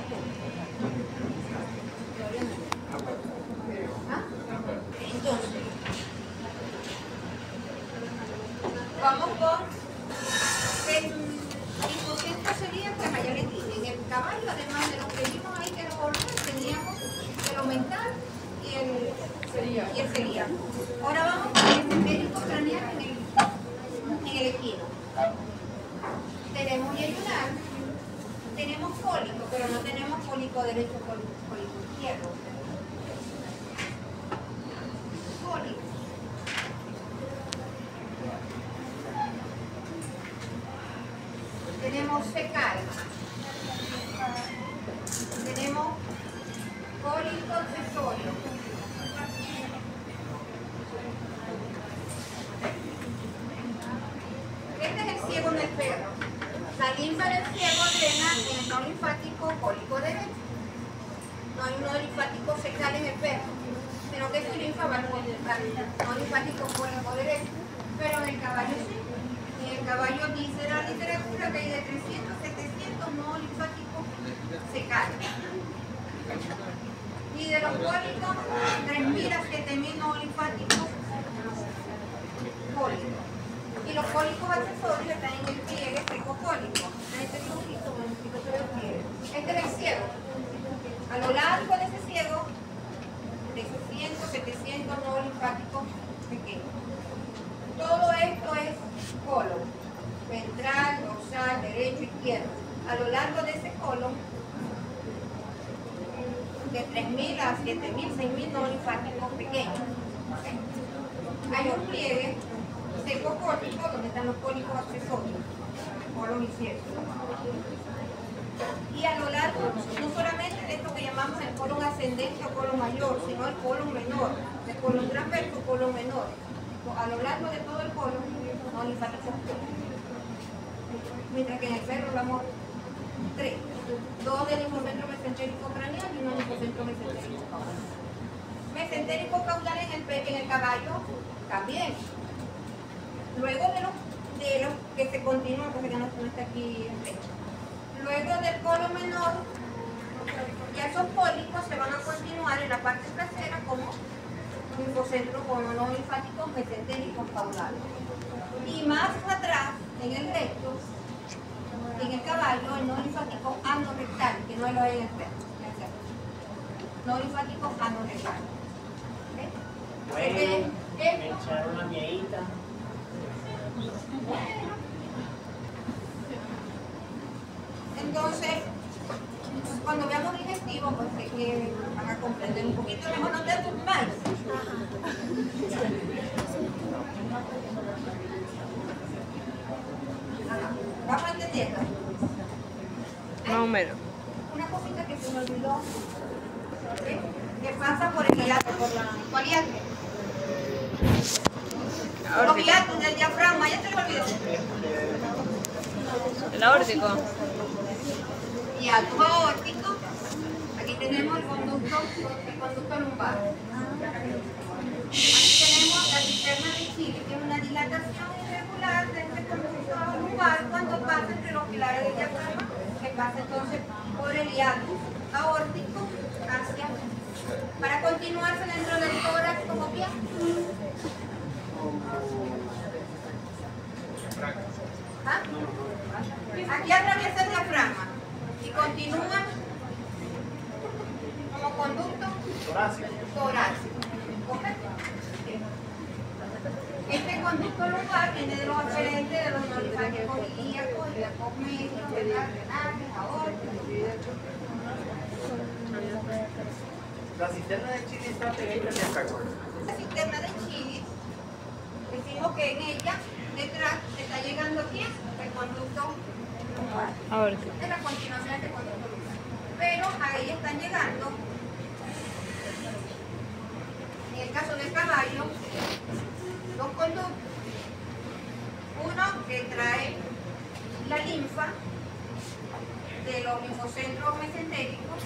Entonces, vamos con el linfocentro sería que allá le dije. En el caballo, además de lo que vimos ahí que era hormonal, teníamos el omental y el celíaco. Ahora vamos con el mesentérico craneal en el equino. Tenemos yeyunal, tenemos cólico, pero no tenemos cólico derecho, cólico izquierdo. Cólico. Tenemos fecal. Tenemos cólico accesorio. Este es el ciego en el perro. La linfa del ciego drena en el nodo linfático cólico derecho. No hay un nodo linfático fecal en el perro, sino que su linfa va al nodo linfático cólico derecho. Pero en el caballo sí. En el caballo dice la literatura que hay de 300 a 700 nodos linfáticos fecales. Y de los cólicos, 3.000 a 7.000 nodos linfáticos cólicos. Y los cólicos accesorios están en el pliegue secocólico. Este es el ciego. A lo largo de ese ciego, de 600, 700 nodos linfáticos nodo linfático pequeño. ¿Okay? Hay un pliegue secocórtico donde están los cólicos accesorios, colon izquierdo. Y a lo largo, no solamente de esto que llamamos el colon ascendente o colon mayor, sino el colon menor, el colon transverso o colon menor. A lo largo de todo el colon, no linfáticos. Mientras que en el perro hablamos 3. 2 del linfocentro mesentérico craneal y 1 del linfocentro mesentérico caudal. Mesentérico caudal en el caballo también. Luego de los que se continúan, porque ya no está aquí el pecho. Luego del colon menor, ya esos cólicos se van a continuar en la parte trasera como linfocentro con nodos linfáticos mesentéricos caudales. Y más atrás, en el recto, en el caballo, el nodo linfático anorrectal, que no lo hay en el perro. Nodo linfático anorrectal. Bueno, me echaron la miedita. Entonces, cuando veamos digestivo, pues sé que van a comprender un poquito mejor, no te mal. ¿Vamos entendiendo? Más o menos. Una cosita que se me olvidó, ¿sí? Que pasa por el hiato, por la... ¿Cuál hiato? Los hiatos del diafragma, ya se me olvidó. El aórtico. Hiato aórtico. Aquí tenemos el conducto lumbar. Aquí tenemos la cisterna de Chile, que es una dilatación irregular de este conducto lumbar cuando pasa entre los pilares del diafragma, que pasa entonces por el hiato aórtico hacia, para continuarse dentro del tórax como bien. ¿Ah? Aquí atraviesa el diafragma y continúa como conducto torácico. ¿Correcto? Este conducto lumbar viene de los aferentes de los nodos linfáticos ilíacos, ilíacos medios, renales, aórticos. La cisterna de Chile está pegadita al diafragma. La cisterna de Chile, decimos que en ella, detrás, está llegando ¿quién? El conducto lumbar. Aórtico. Es la continuación de este conducto lumbar. Pero a ella están llegando, en el caso del caballo, dos conductos. Uno que trae la linfa de los linfocentros mesentéricos,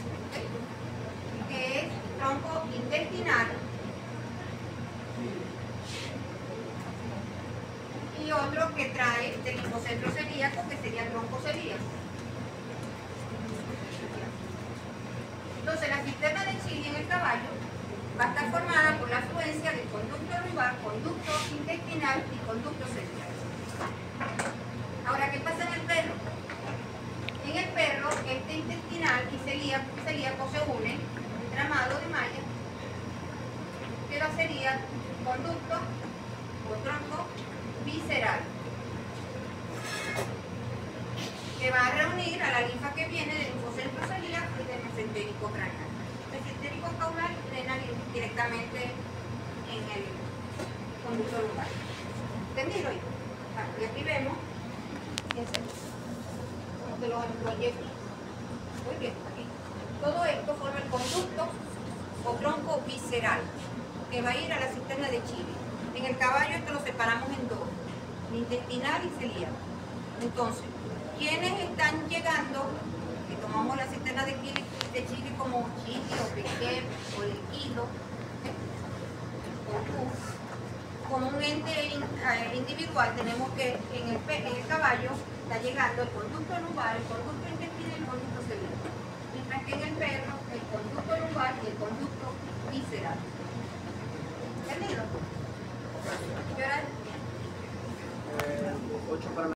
que es tronco intestinal, y otro que trae del linfocentro celíaco, que sería el tronco celíaco. Entonces, la cisterna de Chile en el caballo va a estar formada por la afluencia del conducto lumbar, conducto intestinal y conducto celíaco. Ahora, ¿qué pasa en el perro? En el perro, este intestinal y celíaco se unen, entramado de malla, que sería conducto o tronco visceral, que va a reunir a la linfa que viene del linfocentro celíaco y del mesentérico craneal. El mesentérico caudal drena directamente en el conducto lumbar. ¿Entendido? Y aquí vemos de los proyectos. Muy bien, aquí. Todo esto forma el conducto o tronco visceral, que va a ir a la cisterna de Chile. En el caballo esto lo separamos en dos, intestinal y celíaco. Entonces, ¿quiénes están llegando? Que tomamos la cisterna de Chile como Chile o Pequer o el Kilo, o tú. Como un ente individual, tenemos que en el caballo está llegando el conducto lumbar, el conducto intestinal y el conducto celíaco. Mientras que en el perro, el conducto lumbar y el conducto visceral. ¿Entendido? ¿Qué hora es? 8 para